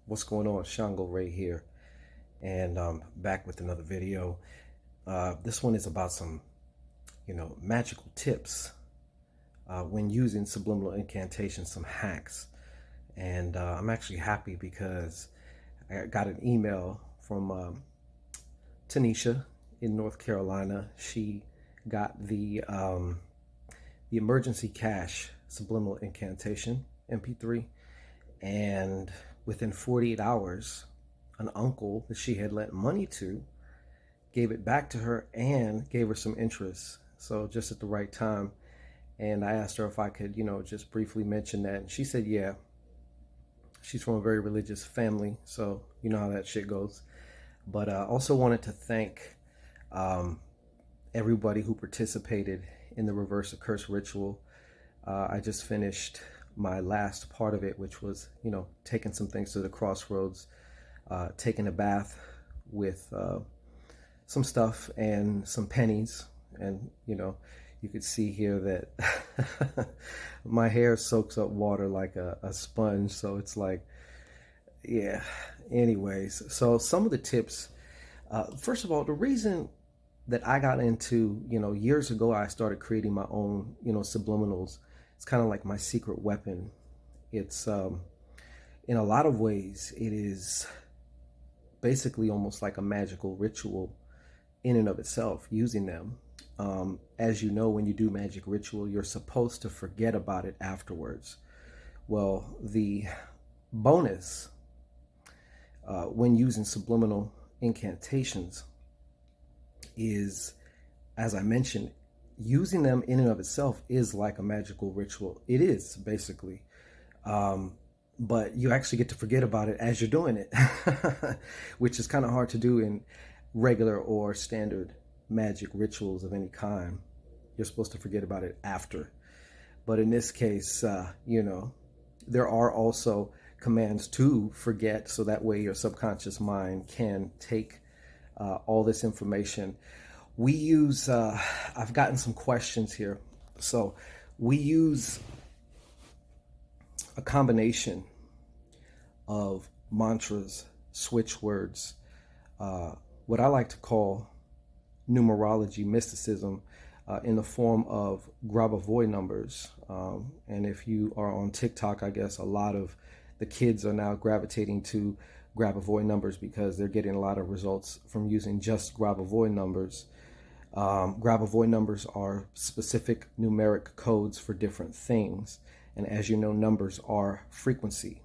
What's going on? Shango Ray here, and back with another video. This one is about some, magical tips when using subliminal incantations, some hacks. And I'm actually happy because I got an email from Tanisha in North Carolina. She got the emergency cash subliminal incantation MP3, and within 48 hours, an uncle that she had lent money to gave it back to her and gave her some interest. So just at the right time. And I asked her if I could, just briefly mention that. And she said, yeah. She's from a very religious family, so you know how that shit goes. But I also wanted to thank everybody who participated in the reverse of curse ritual. I just finished my last part of it, which was, taking some things to the crossroads, taking a bath with some stuff and some pennies. And, you could see here that my hair soaks up water like a sponge. So it's like, yeah. Anyways, so some of the tips, first of all, the reason that I got into, years ago, I started creating my own, subliminals. It's kind of like my secret weapon. It's, in a lot of ways, it is basically almost like a magical ritual in and of itself, using them. As you know, when you do magic ritual, you're supposed to forget about it afterwards. Well, the bonus when using subliminal incantations is, as I mentioned, using them in and of itself is like a magical ritual. It is, basically. But you actually get to forget about it as you're doing it, which is kind of hard to do in regular or standard magic rituals of any kind. You're supposed to forget about it after. But in this case, there are also commands to forget, so that way your subconscious mind can take all this information. We use, I've gotten some questions here. So we use a combination of mantras, switch words, what I like to call numerology mysticism, in the form of Grabavoy numbers. And if you are on TikTok, I guess a lot of the kids are now gravitating to Grabavoy numbers because they're getting a lot of results from using just Grabavoy numbers. Grabavoy numbers are specific numeric codes for different things. And as you know, numbers are frequency.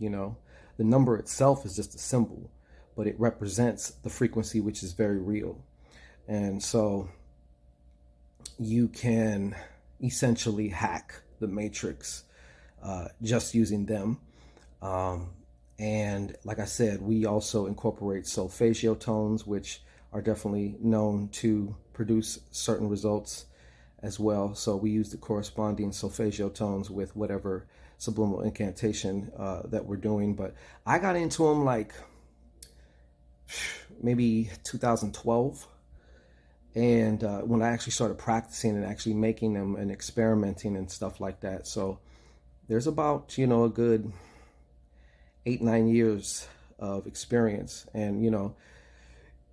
The number itself is just a symbol, but it represents the frequency, which is very real. And so you can essentially hack the matrix just using them. And like I said, we also incorporate solfeggio tones, which are definitely known to produce certain results as well. So we use the corresponding solfeggio tones with whatever subliminal incantation that we're doing. But I got into them like maybe 2012. And when I actually started practicing and actually making them and experimenting and stuff like that. So there's about, a good 8-9 years of experience. And,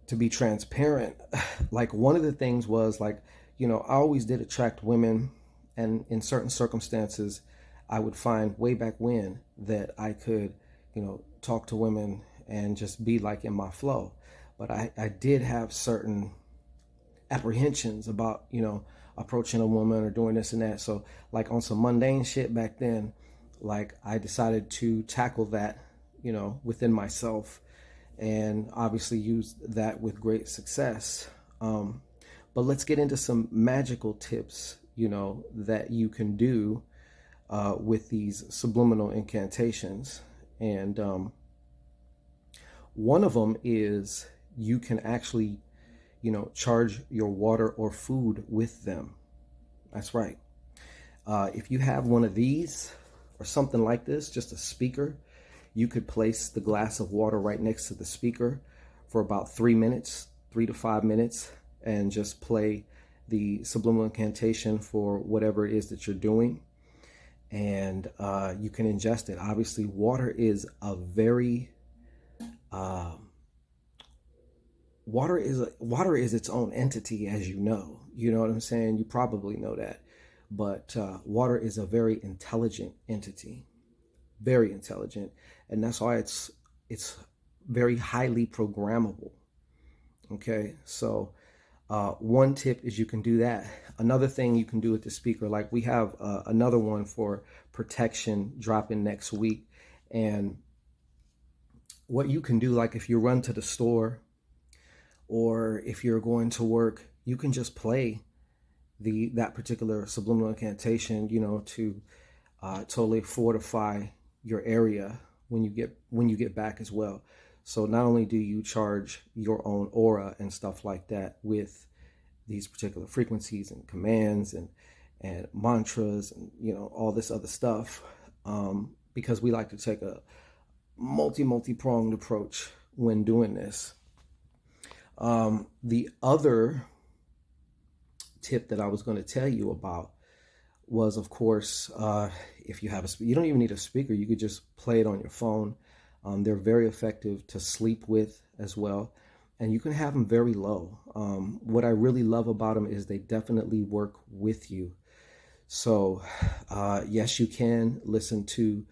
to be transparent, like one of the things was like, I always did attract women. And in certain circumstances, I would find way back when that I could, talk to women and just be like in my flow. But I did have certain apprehensions about, approaching a woman or doing this and that. So like on some mundane shit back then, like I decided to tackle that, within myself, and obviously use that with great success. But let's get into some magical tips, that you can do with these subliminal incantations. And one of them is you can actually charge your water or food with them. That's right. If you have one of these or something like this, just a speaker, you could place the glass of water right next to the speaker for about 3 minutes, 3 to 5 minutes, and just play the subliminal incantation for whatever it is that you're doing. and you can ingest it. Obviously, water is water is its own entity, as you know. You know what I'm saying? You probably know that. But water is a very intelligent entity, very intelligent, and that's why it's very highly programmable. Okay, so one tip is you can do that. Another thing you can do with the speaker, like we have another one for protection dropping next week, and what you can do, like if you run to the store or if you're going to work, you can just play that particular subliminal incantation, to totally fortify your area when you get back as well. So not only do you charge your own aura and stuff like that with these particular frequencies and commands and mantras and all this other stuff, because we like to take a multi-pronged approach when doing this. The other tip that I was going to tell you about was, of course, if you have you don't even need a speaker. You could just play it on your phone. They're very effective to sleep with as well. And you can have them very low. What I really love about them is they definitely work with you. So, yes, you can listen to,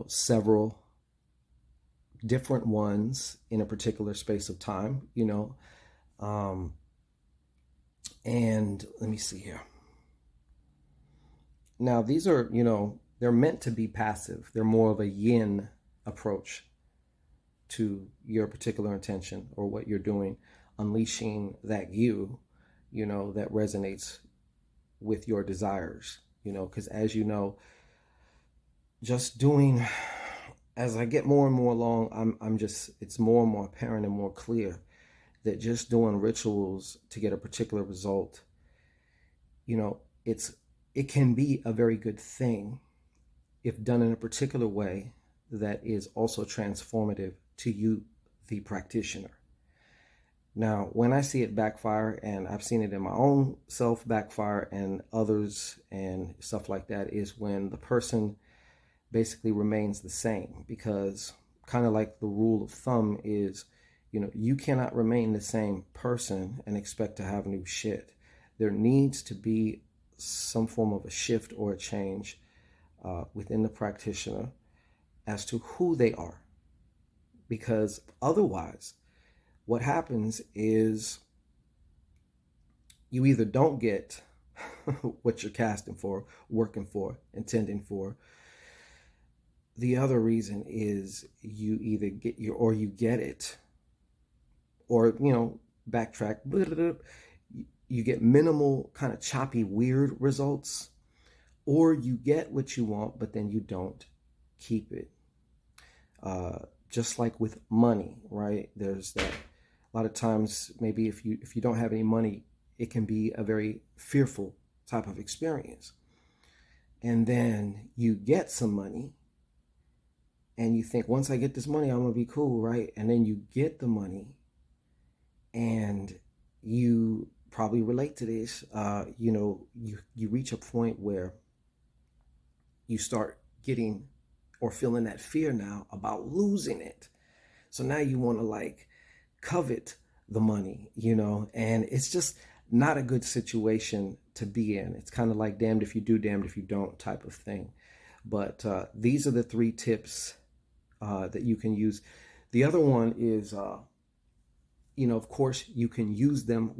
several different ones in a particular space of time, and let me see here. Now, these are, they're meant to be passive. They're more of a yin approach to your particular intention or what you're doing, unleashing that that resonates with your desires, because as you know, just doing, as I get more and more along, it's more and more apparent and more clear that just doing rituals to get a particular result, it can be a very good thing if done in a particular way that is also transformative to you, the practitioner. Now, when I see it backfire, and I've seen it in my own self backfire and others and stuff like that, is when the person basically remains the same, because kind of like the rule of thumb is, you cannot remain the same person and expect to have new shit. There needs to be some form of a shift or a change within the practitioner as to who they are. Because otherwise, what happens is you either don't get what you're casting for, working for, intending for. The other reason is you either get you get it, or, backtrack, you get minimal, kind of choppy, weird results, or you get what you want, but then you don't keep it. Just like with money, right? There's that. A lot of times, maybe if you don't have any money, it can be a very fearful type of experience. And then you get some money, and you think, once I get this money, I'm gonna be cool, right? And then you get the money, and you probably relate to this. You reach a point where you start getting or feeling that fear now about losing it. So now you want to covet the money, and it's just not a good situation to be in. It's kind of like damned if you do, damned if you don't type of thing. But these are the 3 tips that you can use. The other one is, of course, you can use them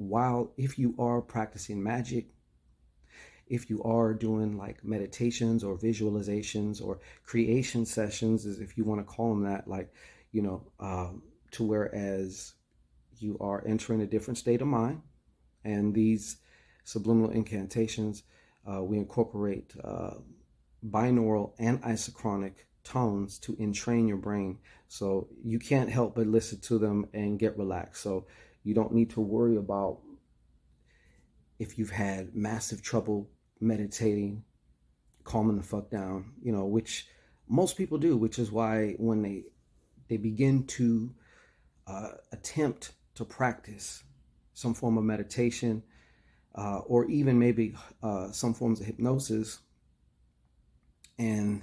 if you are practicing magic, if you are doing meditations or visualizations or creation sessions, as if you want to call them that, to whereas you are entering a different state of mind. And these subliminal incantations, we incorporate binaural and isochronic tones to entrain your brain, so you can't help but listen to them and get relaxed. So you don't need to worry about if you've had massive trouble meditating, calming the fuck down, which most people do, which is why when they begin to attempt to practice some form of meditation, or even maybe some forms of hypnosis, and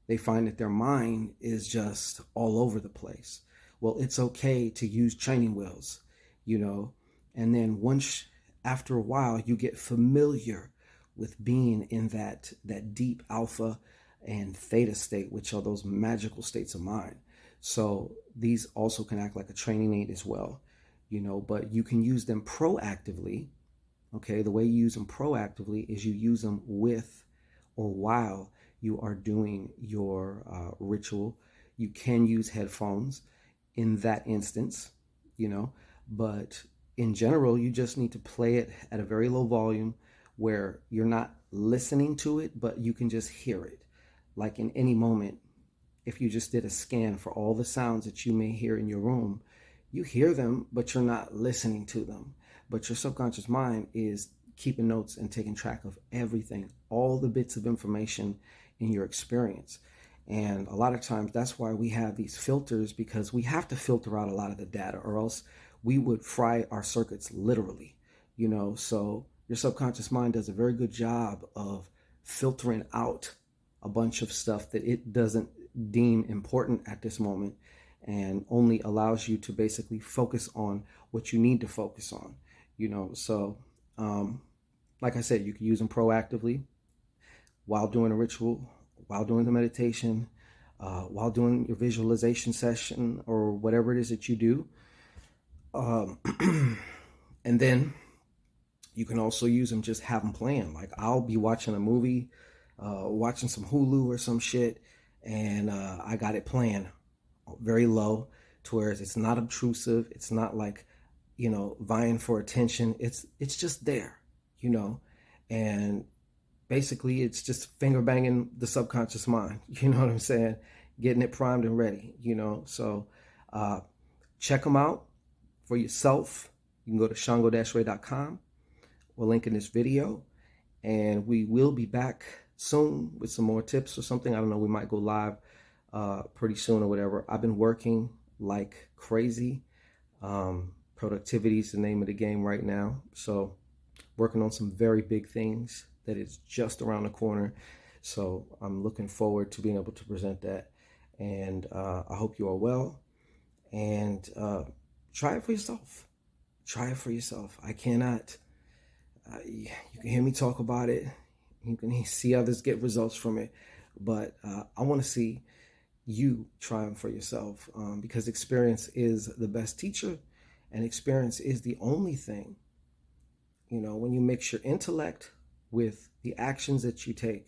they find that their mind is just all over the place. Well, it's okay to use training wheels, you know, and then once, after a while, you get familiar with being in that deep alpha and theta state, which are those magical states of mind. So these also can act like a training aid as well, you know, but you can use them proactively. Okay, the way you use them proactively is you use them with or while you are doing your ritual. You can use headphones in that instance, you know, but in general, you just need to play it at a very low volume where you're not listening to it, but you can just hear it. Like in any moment, if you just did a scan for all the sounds that you may hear in your room, you hear them, but you're not listening to them. But your subconscious mind is keeping notes and taking track of everything, all the bits of information in your experience. And a lot of times that's why we have these filters, because we have to filter out a lot of the data, or else we would fry our circuits literally, you know. So your subconscious mind does a very good job of filtering out a bunch of stuff that it doesn't deem important at this moment, and only allows you to basically focus on what you need to focus on, you know. So like I said, you can use them proactively while doing a ritual, while doing the meditation, while doing your visualization session, or whatever it is that you do. And then you can also use them, just have them playing. Like I'll be watching a movie, watching some Hulu or some shit, and I got it playing very low, to where it's not obtrusive. It's not like, you know, vying for attention. It's just there, you know, and basically it's just finger banging the subconscious mind. You know what I'm saying? Getting it primed and ready, you know. So check them out for yourself. You can go to shango-ray.com. We'll link in this video, and we will be back soon with some more tips or something. I don't know, we might go live pretty soon or whatever. I've been working like crazy. Productivity is the name of the game right now. So working on some very big things that is just around the corner. So I'm looking forward to being able to present that. And I hope you are well. And try it for yourself. Try it for yourself. I cannot, you can hear me talk about it. You can see others get results from it. But I want to see you try them for yourself, because experience is the best teacher, and experience is the only thing, you know, when you mix your intellect with the actions that you take,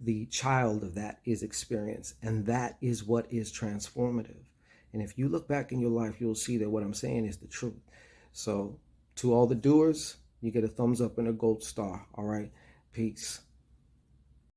the child of that is experience, and that is what is transformative. And if you look back in your life, you'll see that what I'm saying is the truth. So to all the doers, you get a thumbs up and a gold star. All right, peace.